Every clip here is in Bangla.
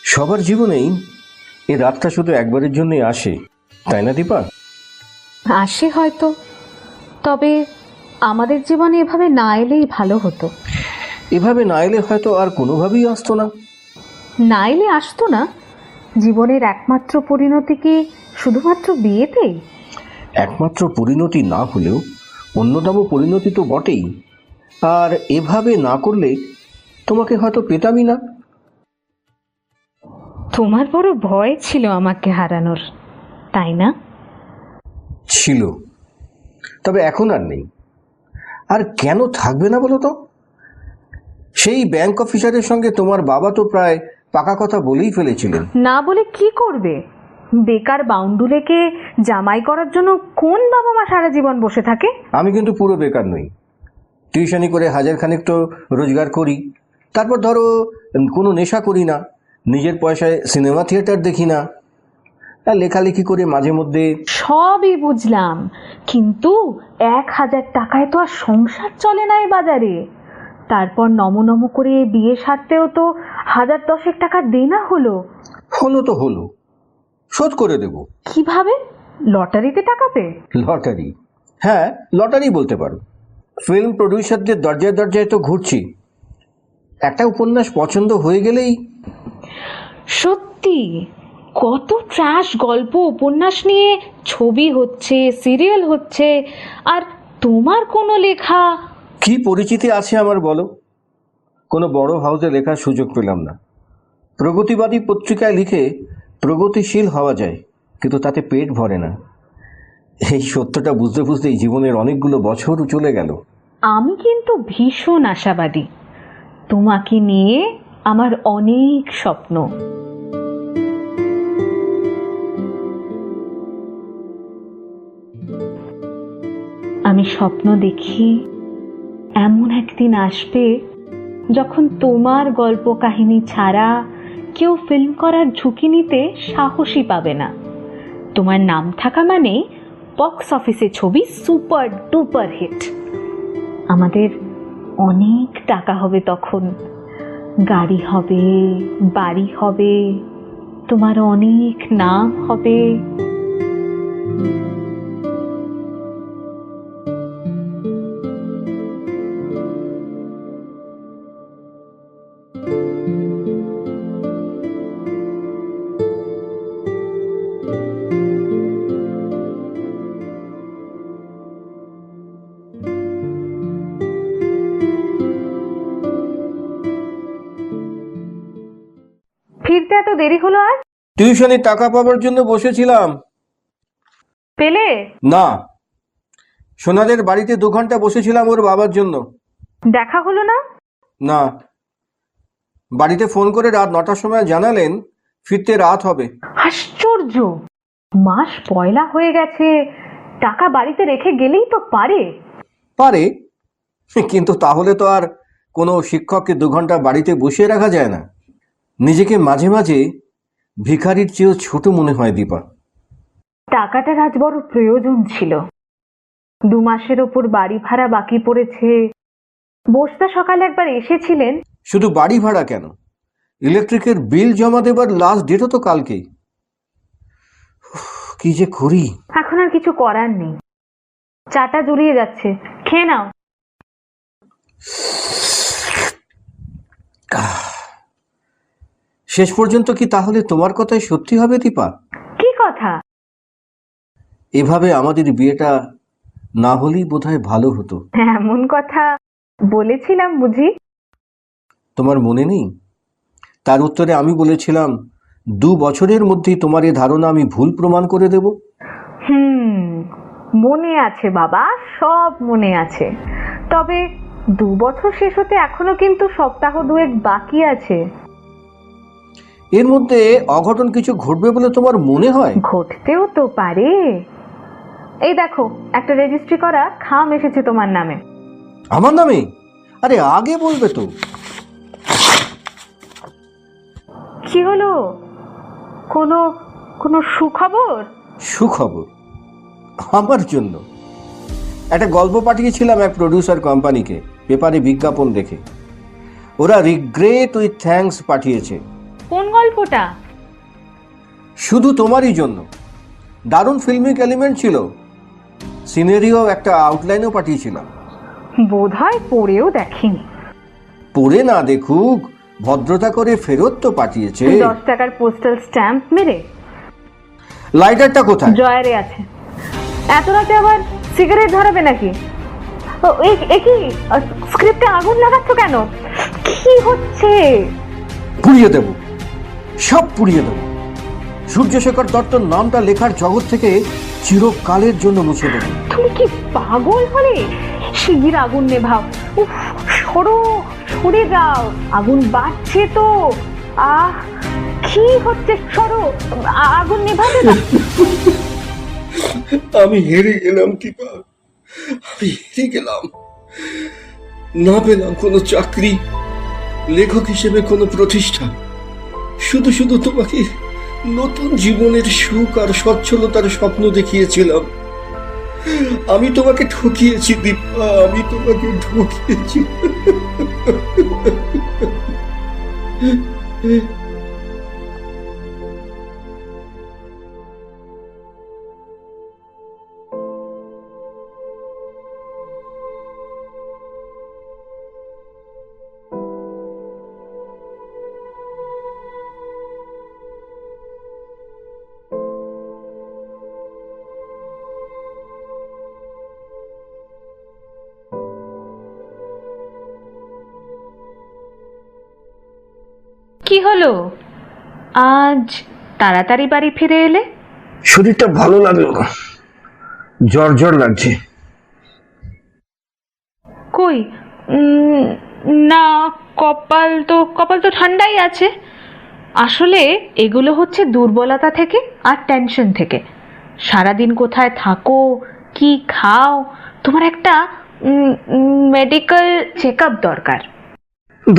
সবার জীবনেই এই রাতটা শুধু একবারের জন্যই আসে, তাই না দীপা? আসে হয়তো, তবে আমাদের জীবনে এভাবে না এলেই ভালো হতো। এভাবে না এলে হয়তো আর কোনোভাবেই আসতো না। না এলে আসতো না? জীবনের একমাত্র পরিণতি কি শুধুমাত্র বিয়েতেই? একমাত্র পরিণতি না হলেও অন্যতম পরিণতি তো বটেই। আর এভাবে না করলে তোমাকে হয়তো পেতামই না। তোমার বড় ভয় ছিল আমাকে হারানোর, তাই না? ছিল, তবে এখন আর নেই। আর কেন থাকবে না বলো তো? সেই ব্যাংক অফিসারের সঙ্গে তোমার বাবা তো প্রায় পাকা কথা বলেই ফেলেছিলেন। না বলে কি করবে? বেকার বাউন্ডুলেকে জামাই করার জন্য কোন বাবা মা সারা জীবন বসে থাকে? আমি কিন্তু পুরো বেকার নই। টিউশনি করে হাজার খানিক তো রোজগার করি। তারপর ধরো কোনো নেশা করি না, নিজের পয়সায় সিনেমা থিয়েটার দেখি না, আর লেখালেখি করে মাঝে মধ্যে। সবই বুঝলাম, কিন্তু 1000 টাকায় তো আর সংসার চলে না এই বাজারে। তারপর নম করে বিয়ে সারতেও তো 1010 টাকা দেনা হলো। হলো তো হলো, শোধ করে দেব। কিভাবে? লটারিতে টাকা পেয়ে? লটারি? হ্যাঁ, লটারি বলতে পারো। ফিল্ম প্রডিউসারদের দরজায় দরজায় তো ঘুরছি। একটা উপন্যাস পছন্দ হয়ে গেলেই। সত্যি কত ট্র্যাশ গল্প উপন্যাস নিয়ে ছবি হচ্ছে, সিরিয়াল হচ্ছে, আর তোমার কোনো লেখা। কি পরিচিতি আছে আমার বলো? কোনো বড় হাউসে লেখার সুযোগ পেলাম না। প্রগতিবাদী পত্রিকায় লিখে প্রগতিশীল হওয়া যায়, কিন্তু তাতে পেট ভরে না। এই সত্যটা বুঝতে বুঝতেই জীবনের অনেকগুলো বছর চলে গেল। আমি কিন্তু ভীষণ আশাবাদী। তোমাকে নিয়ে আমার অনেক স্বপ্ন। আমি স্বপ্ন দেখি এমন একদিন আসবে যখন তোমার গল্প কাহিনী ছাড়া কেউ ফিল্ম করার ঝুঁকি নিতে সাহসী পাবে না। তোমার নাম থাকা মানে বক্স অফিসে ছবি সুপার ডুপার হিট। আমাদের অনেক টাকা হবে তখন, গাড়ি হবে, বাড়ি হবে, তোমার অনেক নাম হবে। ফিরতে এত দেরি হলো আজ? টিউশনের টাকা পাওয়ার জন্য বসেছিলাম। পেলে? না, সোনাদের বাড়িতে 2 ঘন্টা বসেছিলাম ওর বাবার জন্য। দেখা হলো না? না, বাড়িতে ফোন করে রাত 9টার সময় জানালেন ফিরতে রাত হবে। আশ্চর্য, মাস পয়লা হয়ে গেছে, টাকা বাড়িতে রেখে গেলেই তো পারে। পারে, কিন্তু তাহলে তো আর কোনো শিক্ষককে 2 ঘন্টা বাড়িতে বসিয়ে রাখা যায় না। নিজেকে মাঝে মাঝে ভিখারির চেয়েও ছোট মনে হয় দীপা। টাকাটার আজ বড় প্রয়োজন ছিল। 2 মাসের ওপর বাড়ি ভাড়া বাকি পড়েছে। বস্তা সকালে একবার এসেছিলেন। শুধু বাড়ি ভাড়া কেন, ইলেকট্রিকের বিল জমা দেবার লাস্ট ডেটও তো কালকেই। কি যে করি। এখন আর কিছু করার নেই, চাটা জুড়িয়ে যাচ্ছে, খেয়ে নাও। শেষ পর্যন্ত কি তাহলে তোমার কথাই সত্যি হবে দীপা? কি কথা? এভাবে আমাদের বিয়েটা না হলেই বোধহয় ভালো হতো। এমন কথা বলেছিলাম বুঝি? তোমার মনে নেই? তার উত্তরে আমি বলেছিলাম 2 বছরের মধ্যেই তোমার এ ধারণা আমি ভুল প্রমাণ করে দেব। মনে আছে বাবা, সব মনে আছে। তবে 2 বছর শেষ হতে এখনো কিন্তু সপ্তাহ 2 বাকি আছে। এর মধ্যে অঘটন কিছু ঘটবে বলে তোমার মনে হয়? ঘটতেও তো পারে। এই দেখো, একটা রেজিস্ট্রি করা খাম এসেছে তোমার নামে। আমার নামে? আরে আগে বলবে তো। কি হলো? কোনো কোনো সুখবর? সুখবর আমার জন্য? একটা গল্প পাঠিয়েছিলাম এক প্রডিউসার কোম্পানিকে, পেপারে বিজ্ঞাপন দেখে ওরা রিগ্রেট উইথ থ্যাঙ্কস পাঠিয়েছে। কোন গল্পটা? শুধু তোমারই জন্য। দারুণ ফিল্মিক এলিমেন্ট ছিল, সিনারিও একটা আউটলাইনও পাঠিয়েছিলাম। বোধহয় পড়েও দেখিনি। পড়ে না দেখুক, ভদ্রতা করে ফেরত তো পাঠিয়েছে। 10 টাকার পোস্টাল স্ট্যাম্প মেরে। লাইটারটা কোথায়? জয়ারে আছে। এত রাতে আবার সিগারেট ধরাবে নাকি? কি স্ক্রিপ্টে আগুন লাগাচ্ছ কেন? কি হচ্ছে? পুড়িয়ে দেব, সব পুড়িয়ে দেব। সূর্যশেখর দত্তর নামটা লেখার জগৎ থেকে চিরকালের জন্য মুছে দেব। তুমি কি পাগল হলে? শিগগির আগুন নেভাও। উফ, সরে যাও, আগুন বাড়ছে তো। কি হচ্ছে? সরো, আগুন নেভাবে না। আমি হেরে গেলাম দীপা, আমি হেরে গেলাম। না পেলাম কোনো চাকরি, লেখক হিসেবে কোনো প্রতিষ্ঠা। শুধু শুধু তোমাকে নতুন জীবনের সুখ আর সচ্ছলতার স্বপ্ন দেখিয়েছিলাম। আমি তোমাকে ঠকিয়েছি দীপা, আমি তোমাকে ঠকিয়েছি। কি হলো? আজ তাড়াতাড়ি বাড়ি ফিরে এলে? শরীরটা ভালো লাগলো না, জ্বর জ্বর লাগছে। কই না, কপাল তো ঠান্ডাই আছে। আসলে এগুলো হচ্ছে দুর্বলতা থেকে আর টেনশন থেকে। সারাদিন কোথায় থাকো, কি খাও, তোমার একটা মেডিকেল চেক আপ দরকার।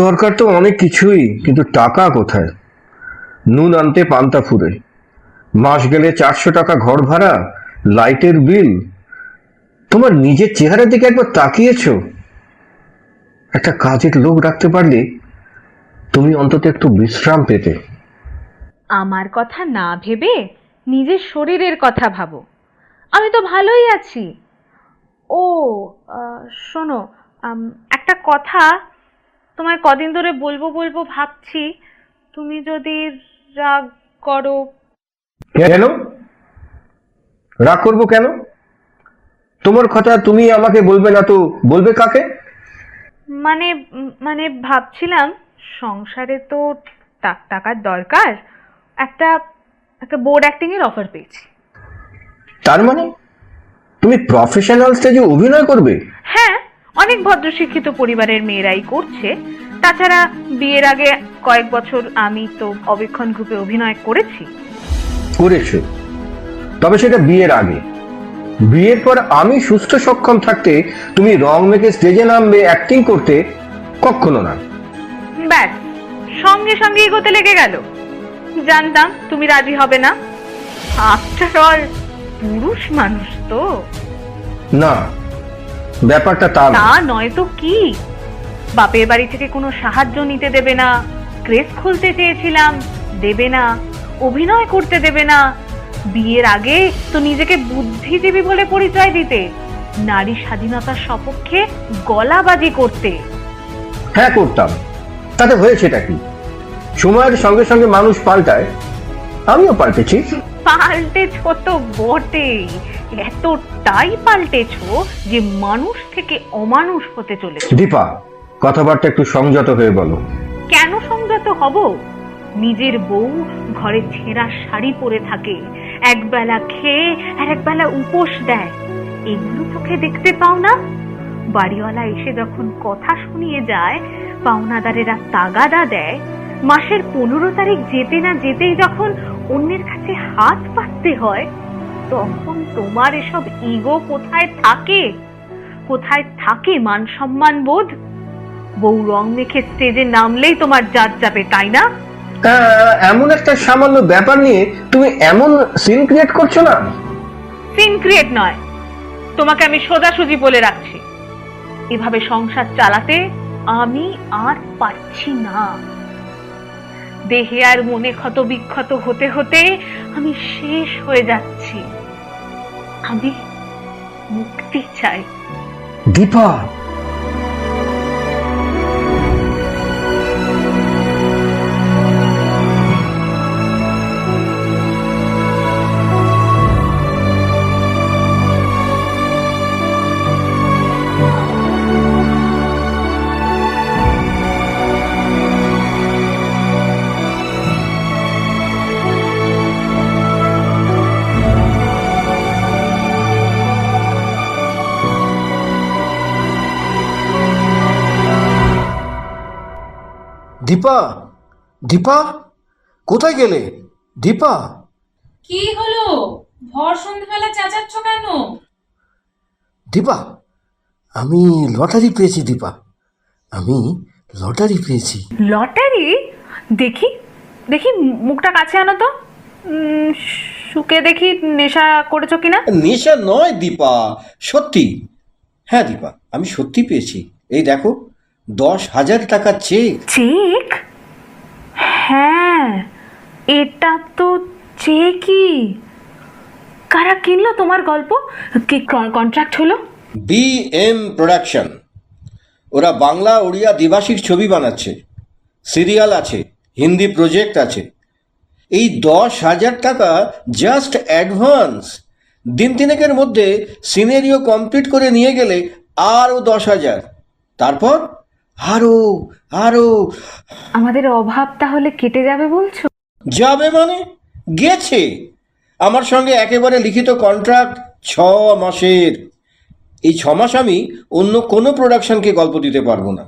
দরকার তো অনেক কিছুই, কিন্তু টাকা কোথায়? নুন আনতে পান্তা ফুরে, মাস গেলে 400 টাকা ঘর ভাড়া, লাইটের বিল। তোমার নিজের চেহারার দিকে একবার তাকিয়েছো? একটা কাজের লোক রাখতে পারলে তুমি অন্তত একটু বিশ্রাম পেতে। আমার কথা না ভেবে নিজের শরীরের কথা ভাবো। আমি তো ভালোই আছি। ও শোনো, একটা কথা তোমায় কদিন ধরে বলবো ভাবছি। তুমি যদি রাগ করো। কেন রাগ করবো? কেন? তোমার কথা তুমি আমাকে বলবে না তো বলবে কাকে? মানে ভাবছিলাম, সংসারে তো টাকার দরকার। একটা বোর্ড অ্যাক্টিং এর অফার পেয়েছি। তার মানে তুমি প্রফেশনাল স্টেজে অভিনয় করবে? হ্যাঁ, অনেক ভদ্রশিক্ষিত পরিবারের মেয়েরাই করছে। তাছাড়া বিয়ের আগে কয়েক বছর আমি তো অবীক্ষণ গ্রুপে অভিনয় করেছি। করেছো, তবে সেটা বিয়ের আগে। বিয়ের পর আমি সুস্থ সক্ষম থাকতে তুমি রং মেখে স্টেজে নামবে অ্যাক্টিং করতে? কখনো না। ব্যাস, সঙ্গে এগোতে লেগে গেল। জানতাম তুমি রাজি হবে না। আফটার অল পুরুষ মানুষ তো। না, ব্যাপারটা তা নয় তো কি? বাপের বাড়ি থেকে কোনো সাহায্য নিতে দেবে না, ক্রেস খুলতে চেয়েছিলাম, দেবে না, অভিনয় করতে দেবে না। বিয়ের আগে তো নিজেকে বুদ্ধিজীবী বলে পরিচয় দিতে, নারী স্বাধীনতার সপক্ষে গলাবাজি করতে। হ্যাঁ করতাম, তাতে হয়েছেটা কি? সময়ের সঙ্গে সঙ্গে মানুষ পাল্টায়, আমিও পাল্টেছি। পাল্টেছো তো বটেই, এতটাই পাল্টেছো যে মানুষ থেকে অমানুষ হতে চলেছে। দীপা, কথাবার্তা একটু সংযত হয়ে বলো। কেন সংযত হব? নিজের বউ ঘরে ছেঁড়া শাড়ি পরে থাকে, একবেলা খেয়ে আর একবেলা উপোস দেয়, এগুলো চোখে দেখতে পাও না? বাড়িওয়ালা এসে যখন কথা শুনিয়ে যায়, পাওনাদারেরা তাগাদা দেয়, মাসের 15 তারিখ যেতে না যেতেই যখন অন্যের কাছে হাত পাততে হয়, তখন তোমার এসব ইগো কোথায় থাকে? কোথায় থাকে মান সম্মান বোধ? বউ রং মেখে স্টেজে নামলেই তোমার জাত যাবে, তাই না? এমন একটা সামান্য ব্যাপার নিয়ে তুমি এমন সিন ক্রিয়েট করছো না। সিন ক্রিয়েট নয়, তোমাকে আমি সোজাসুজি বলে রাখছি, এভাবে সংসার চালাতে আমি আর পারছি না। দেহে আর মনে ক্ষত বিক্ষত হতে হতে আমি শেষ হয়ে যাচ্ছি। আমি মুক্তি চাই। দীপা, দীপা, দীপা, কোথায় গেলে? দীপা, কি হলো? ভর সন্ধ্যাবেলা চেঁচাচ্ছ কেন? দীপা, আমি লটারি পেয়েছি। দীপা, আমি লটারি পেয়েছি। লটারি? দেখি দেখি, মুখটা কাছে আনো তো। শুকে দেখি নেশা করেছো কিনা। নেশা নয় দীপা, সত্যি। হ্যাঁ দীপা, আমি সত্যি পেয়েছি। এই দেখো, 10,000 টাকার চেক। চেক? হ্যাঁ, এটা তো চেকই। কারা কিনলো তোমার গল্প? কি কন্ট্রাক্ট হলো? BM production. ওরা বাংলা ওড়িয়া দ্বিভাষিক ছবি বানাচ্ছে, সিরিয়াল আছে, হিন্দি প্রজেক্ট আছে। এই 10,000 টাকা জাস্ট অ্যাডভান্স। দিন তিনেকের মধ্যে সিনারিও কমপ্লিট করে নিয়ে গেলে আরও 10,000, তারপর আরো আরো। আমাদের অভাব তাহলে কেটে যাবে বলছো? যাবে মানে গেছে। আমার সঙ্গে একেবারে লিখিত কন্ট্রাক্ট 6 মাসের। এই 6 মাস আমি অন্য কোনো প্রোডাকশনকে গল্প দিতে পারবো না।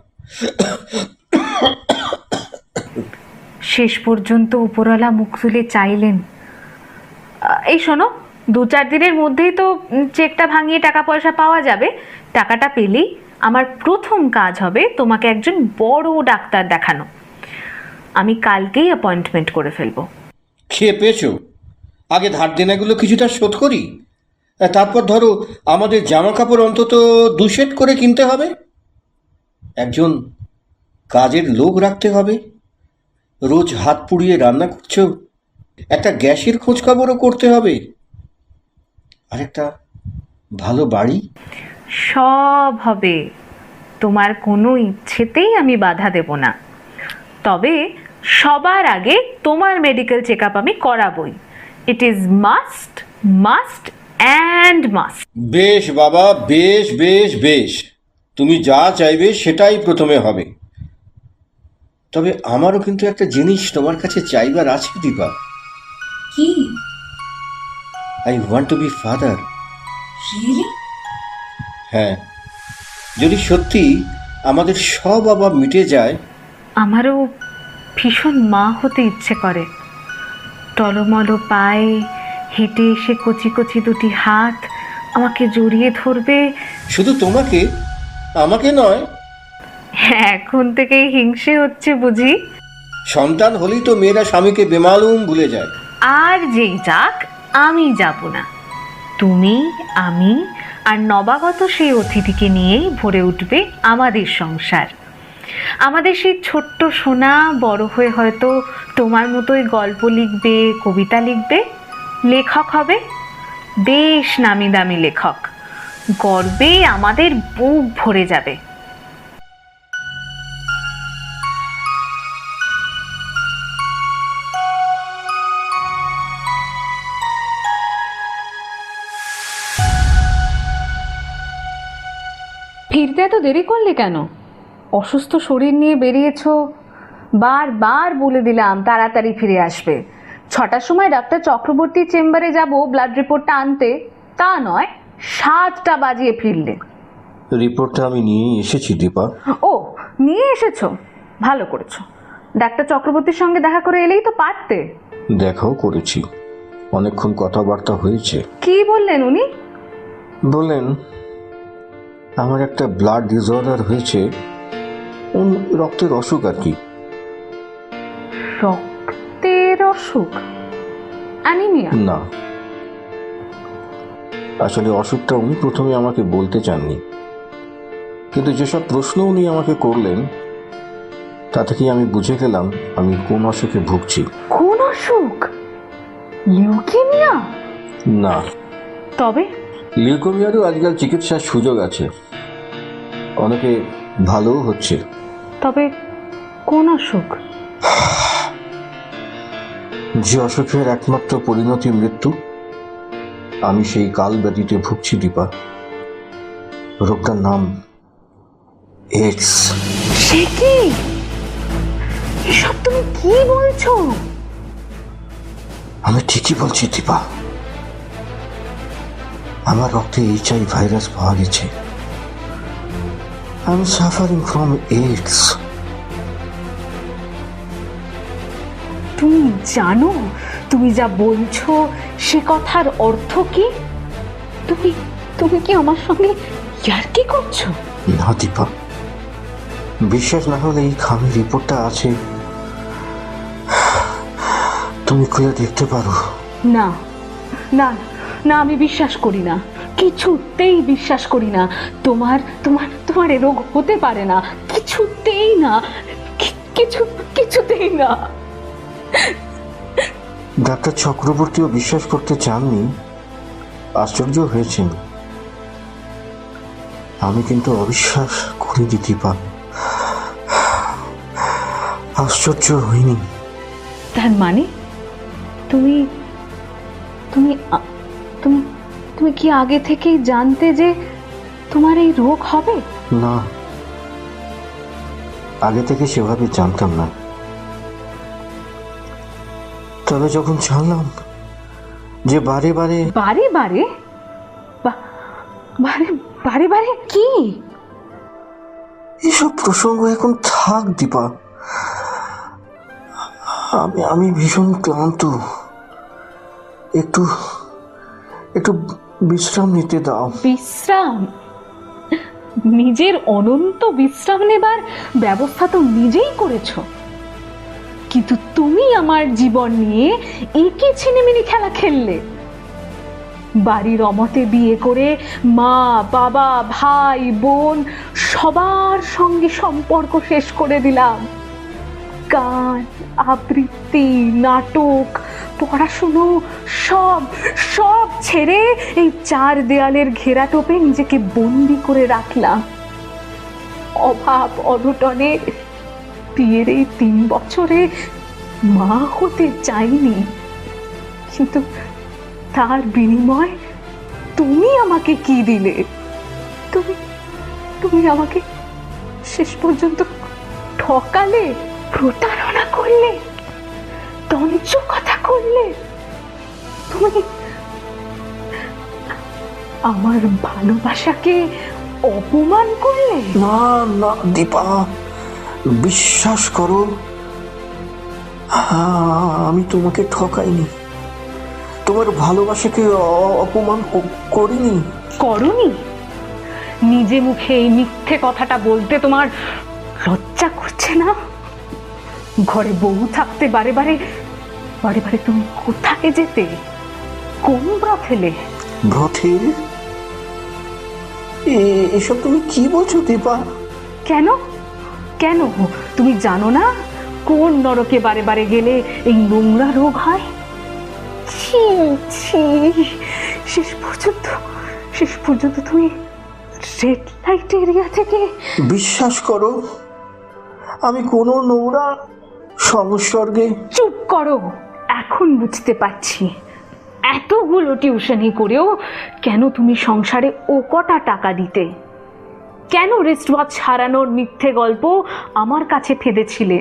শেষ পর্যন্ত উপরওয়ালা মুখ তুলে চাইলেন। এই শোনো, 2-4 দিনের মধ্যেই তো চেকটা ভাঙিয়ে টাকা পয়সা পাওয়া যাবে। টাকাটা পেলেই আমার প্রথম কাজ হবে তোমাকে একজন বড় ডাক্তার দেখানো। আমি কালকেই অ্যাপয়েন্টমেন্ট করে ফেলবো। খেয়ে পেয়েছো? আগে ধার দেনাগুলো কিছুটা শোধ করি, তারপর ধরো আমাদের জামা কাপড় অন্তত 2 সেট করে কিনতে হবে। একজন কাজের লোক রাখতে হবে। রোজ হাত পুড়িয়ে রান্না করছো, একটা গ্যাসের খোঁজ খবরও করতে হবে। আর একটা ভালো বাড়ি। সব হবে, তোমার কোনো ইচ্ছেতেই আমি বাধা দেব না। তবে সবার আগে তোমার মেডিকেল চেক আপ আমি করাবই। It is must, must and must. বেশ বাবা, বেশ বেশ বেশ, তুমি যা চাইবে সেটাই প্রথমে হবে। তবে আমারও কিন্তু একটা জিনিস তোমার কাছে চাইবার আছে দীপা। কি? I want to be father. Really? হ্যাঁ, যদি সত্যি আমাদের সব অভাব মিটে যায়। আমারও ভীষণ মা হতে ইচ্ছে করে। টলমলো পায়ে হেঁটে এসে কচি কচি দুটি হাত আমাকে জড়িয়ে ধরবে। শুধু তোমাকে, আমাকে নয়। এখন থেকেই হিংসে হচ্ছে বুঝি? সন্তান হলেই তো মেয়েরা স্বামীকে বেমালুম ভুলে যায়। আর যেই যাক, আমি যাব না। তুমি, আমি আর নবাগত সেই অতিথিকে নিয়েই ভরে উঠবে আমাদের সংসার। আমাদের সেই ছোট্ট সোনা বড় হয়ে হয়তো তোমার মতোই গল্প লিখবে, কবিতা লিখবে, লেখক হবে, বেশ নামি দামি লেখক। গর্বে আমাদের বুক ভরে যাবে। ফিরতে এত দেরি করলে কেন? অসুস্থ শরীর নিয়ে বেরিয়েছো। বারবার বলে দিলাম তাড়াতাড়ি ফিরে আসবে। 6টার সময় ডাক্তার চক্রবর্তীর চেম্বারে যাব ব্লাড রিপোর্টটা আনতে, তা নয় 7টা বাজিয়ে ফিরলে। রিপোর্টটা আমি নিয়ে এসেছি দীপা। ও, নিয়ে এসেছো? ভালো করেছো। ডাক্তার চক্রবর্তীর সঙ্গে দেখা করে এলেই তো পারতে। দেখাও করেছি, অনেকক্ষণ কথাবার্তা হয়েছে। কি বললেন উনি? বললেন আমার একটা ব্লাড ডিসঅর্ডার হয়েছে, রক্তের অসুখ আর কি। রক্তের অসুখ? অ্যানিমিয়া? না, আসলে অসুখটা উনি প্রথমে আমাকে বলতে চাননি, কিন্তু যেসব প্রশ্ন উনি আমাকে করলেন তা থেকেই আমি বুঝে গেলাম আমি কোন অসুখে ভুগছি। কোন অসুখ? লিউকেমিয়া? না, তবে? লিউকোমিয়ারও আজকাল চিকিৎসার সুযোগ আছে, অনেকে ভালোও হচ্ছে। তবে কোন অসুখ? যে অসুখের একমাত্র পরিণতি মৃত্যু, আমি সেই কাল ব্যাধিতে ভুগছি দীপা। রোগটার নাম এইডস। সে কি? এসব তুমি কি বলছো? আমি ঠিকই বলছি দীপা, আমার রক্তে HIV ভাইরাস পাওয়া গেছে। I am suffering from AIDS. তুমি জানো তুমি যা বলছো সে কথার অর্থ কি? তুমি তুমি কি আমার সঙ্গে ইয়ার্কি করছো? না দীপা, বিশ্বাস না হলে এই খামি রিপোর্টটা আছে, তুমি খুলে দেখতে পারো। না না না, আমি বিশ্বাস করি না, কিছুতেই বিশ্বাস করি না। তোমার তোমার তোমার এ রোগ হতে পারে না, কিছুতেই না, কিছুতেই না। ডাক্তার চক্রবর্তীও বিশ্বাস করতে চাননি, আশ্চর্য হয়েছেন। আমি কিন্তু অবিশ্বাস করিনি দীপা, আশ্চর্য হইনি। তার মানে তুমি তুমি তুমি তুমি কি আগে থেকেই জানতে যে তোমার এই রোগ হবে? না, আগে থেকে সেভাবে জানতাম না, তবে যখন জানলাম যে বারে বারে বারে বারে বারে বারে বারে কি? এসব প্রসঙ্গ এখন থাক দীপা, আমি ভীষণ ক্লান্ত, একটু একটু বিশ্রাম নিতে দাও। বিশ্রাম? নিজের অনন্ত বিশ্রাম নেবার ব্যবস্থা তো নিজেই করেছো, কিন্তু তুমি আমার জীবন নিয়ে একই ছিনিমিনি খেলা খেললে। বাড়ির অমতে বিয়ে করে মা বাবা ভাই বোন সবার সঙ্গে সম্পর্ক শেষ করে দিলাম। গান আবৃত্তি নাটক পড়াশুনো সব সব ছেড়ে এই চার দেয়ালের ঘেরাটোপে নিজেকে বন্দি করে রাখলাম। অভাব অনটনে বিয়ের এই 3 বছরে মা হতে চাইনি, কিন্তু তার বিনিময় তুমি আমাকে কি দিলে? তুমি তুমি আমাকে শেষ পর্যন্ত ঠকালে, প্রতারণা করলে, তঞ্চ কথা করলে। তুমি আমার ভালোবাসাকে অপমান করলে। না না দীপা, বিশ্বাস করো, আমি তোমাকে ঠকাইনি, তোমার ভালোবাসাকে অপমান করিনি। করনি? নিজে মুখে এই মিথ্যে কথাটা বলতে তোমার লজ্জা করছে না? ঘরে বউ থাকতে বারে বারে বারে বারে তুমি কোথায় যেতে? কোন ব্রথেলে? ব্রথেল? এসব তুমি কি বলছো দীপা? কেন কেন তুমি জানো না কোন নরকে বারে বারে গেলে এই নোংরা রোগ হয়? ছি ছি, শেষ পর্যন্ত তুমি রেড লাইট এরিয়া থেকে। বিশ্বাস করো, আমি কোনো নোংরা সংসর্গে। চুপ করো, এখন বুঝতে পারছি এতগুলো টিউশনি করেও কেন তুমি সংসারে ও কটা টাকা দিতে, কেন রিস্ট ওয়াচ হারানোর মিথ্যে গল্প আমার কাছে ফেঁদেছিলে।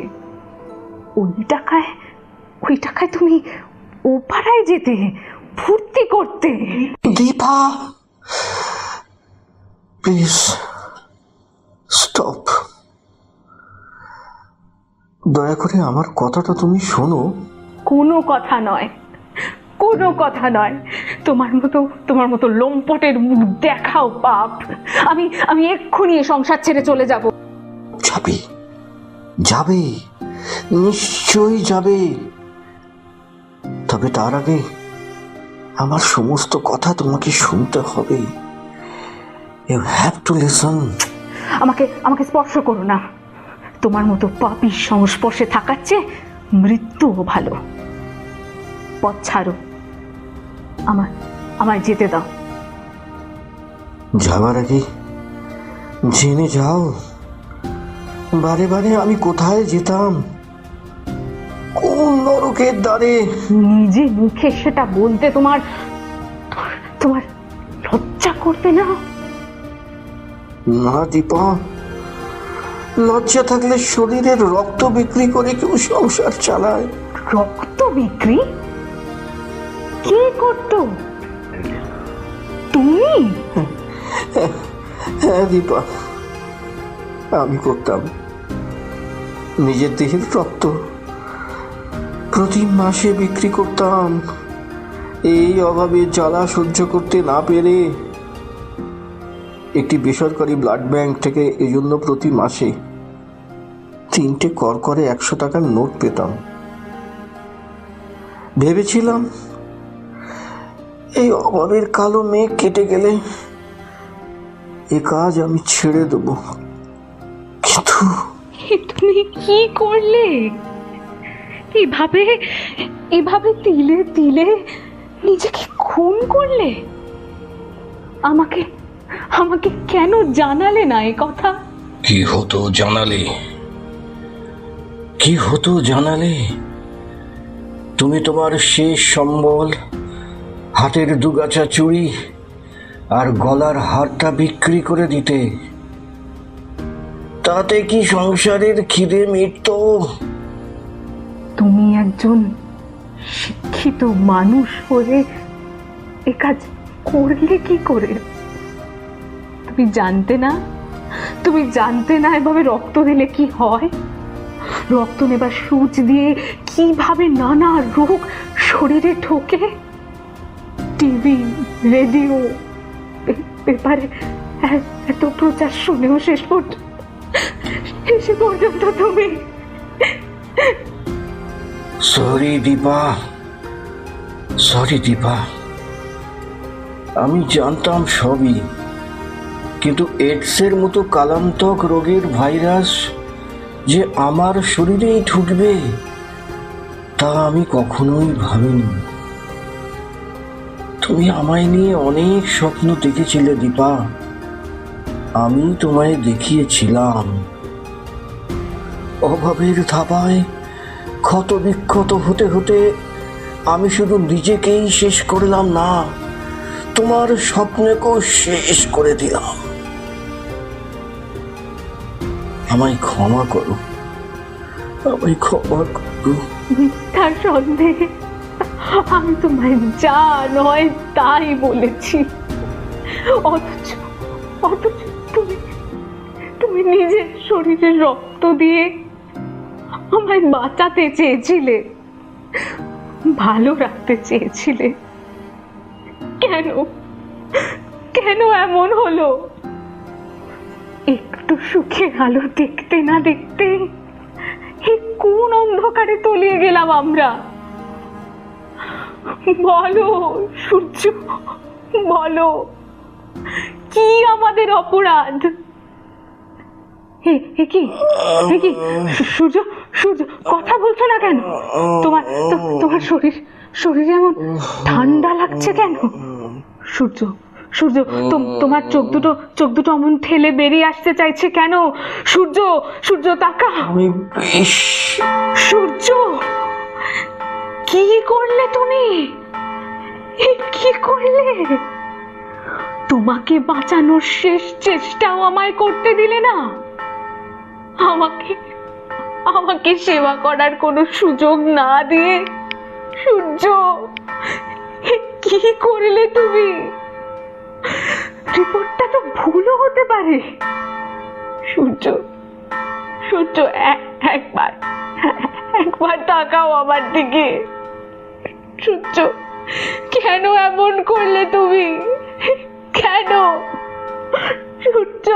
ওই টাকায় তুমি ও পাড়ায় যেতে, ফুর্তি করতে। দীপা প্লিজ স্টপ, দয়া করে আমার কথাটা তুমি শোনো। কোনো কথা নয়, কোনো কথা নয়। তোমার মতো লোমপটের মুখ দেখাও পাপ। আমি এক্ষুনি এ সংসার ছেড়ে চলে যাব। যাবে, যাবে, নিশ্চয়ই যাবে। তবে তার আগে আমার সমস্ত কথা তোমাকে শুনতে হবে। You have to listen. আমাকে স্পর্শ করো না। তোমার মতো পাপীর সংস্পর্শে থাকার চেয়ে মৃত্যুও ভালো। পথ ছাড়ো, আমার যেতে দাও। যাবার আগে জেনে যাও বারে বারে আমি কোথায় যেতাম, কোন নরকের দ্বারে। নিজে মুখে সেটা বলতে তোমার লজ্জা করবে না? না দীপা, লজ্জা থাকলে শরীরের রক্ত বিক্রি করে কেউ সংসার চালায়। রক্ত বিক্রি? কে করতো? তুমি? হ্যাঁ দীপা, আমি করতাম। নিজের দেহের রক্ত প্রতি মাসে বিক্রি করতাম। এই অভাবে জ্বালা সহ্য করতে না পেরে একটি বেসরকারি ব্লাড ব্যাংক থেকে এজন্য প্রতি মাসে 3টে করকরে 100 টাকার নোট পেতাম। ভেবেছিলাম এই অভাবের কালো মেঘ কেটে গেলে এ কাজ আমি ছেড়ে দেব, কিন্তু তুমি কি করলে? এভাবে তিলে তিলে নিজেকে খুন করলে। আমাকে কেন জানালে না এ কথা? কি হতো জানালে? তুমি তোমার শেষ সম্বল, হাতের দুগাছা চুড়ি আর গলার হারটা বিক্রি করে দিতে। তাতে কি সংসারের খিদে মিটতো? তুমি একজন শিক্ষিত মানুষ হয়ে এ কাজ করলে কি করে? তুমি জানতে না এভাবে রক্ত দিলে কি হয়? রক্ত নেবার সূচ দিয়ে কিভাবে নানা রোগ শরীরে ঢোকে। টিভি, রেডিও, পেপারে এত প্রচার শুনেও শেষ পর্যন্ত তুমি। সরি দীপা, আমি জানতাম সবই, কিন্তু এডসের মতো কালান্তক রোগের ভাইরাস যে আমার শরীরেই ঢুকবে তা আমি কখনোই ভাবিনি। তুমি আমায় নিয়ে অনেক স্বপ্ন দেখেছিলে দীপা, আমি তোমায় দেখিয়েছিলাম। অভাবের ধাবায় ক্ষত বিক্ষত হতে হতে আমি শুধু নিজেকেই শেষ করলাম না, তোমার স্বপ্নকেও শেষ করে দিলাম। আমায় ক্ষমা করো। মিথ্যার সন্দেহে আমি তোমায় যা নয় তাই বলেছি, অথচ তুমি নিজের শরীরে রক্ত দিয়ে আমায় বাঁচাতে চেয়েছিলে, ভালো রাখতে চেয়েছিলে। কেন এমন হলো? একটু সুখের আলো দেখতে না দেখতে কোন অন্ধকারে তলিয়ে গেলাম আমরা? বলো সূর্য, বলো কি আমাদের অপরাধ? কি সূর্য, কথা বলছো না কেন? তোমার শরীরে এমন ঠান্ডা লাগছে কেন? সূর্য, তোমার চোখ দুটো অমন ঠেলে বেরিয়ে আসতে চাইছে কেন? সূর্য তাকা। সূর্য, কি করলে তুমি? কি করলে? তোমাকে বাঁচানোর শেষ চেষ্টাও আমায় করতে দিলে না। আমাকে সেবা করার কোনো সুযোগ না দিয়ে সূর্য, কি করলে তুমি? রিপোর্টটা তো ভুলও হতে পারে। সূর্য, একবার তাকাও আমার দিকে। সূর্য, কেন এমন করলে তুমি? কেন সূর্য?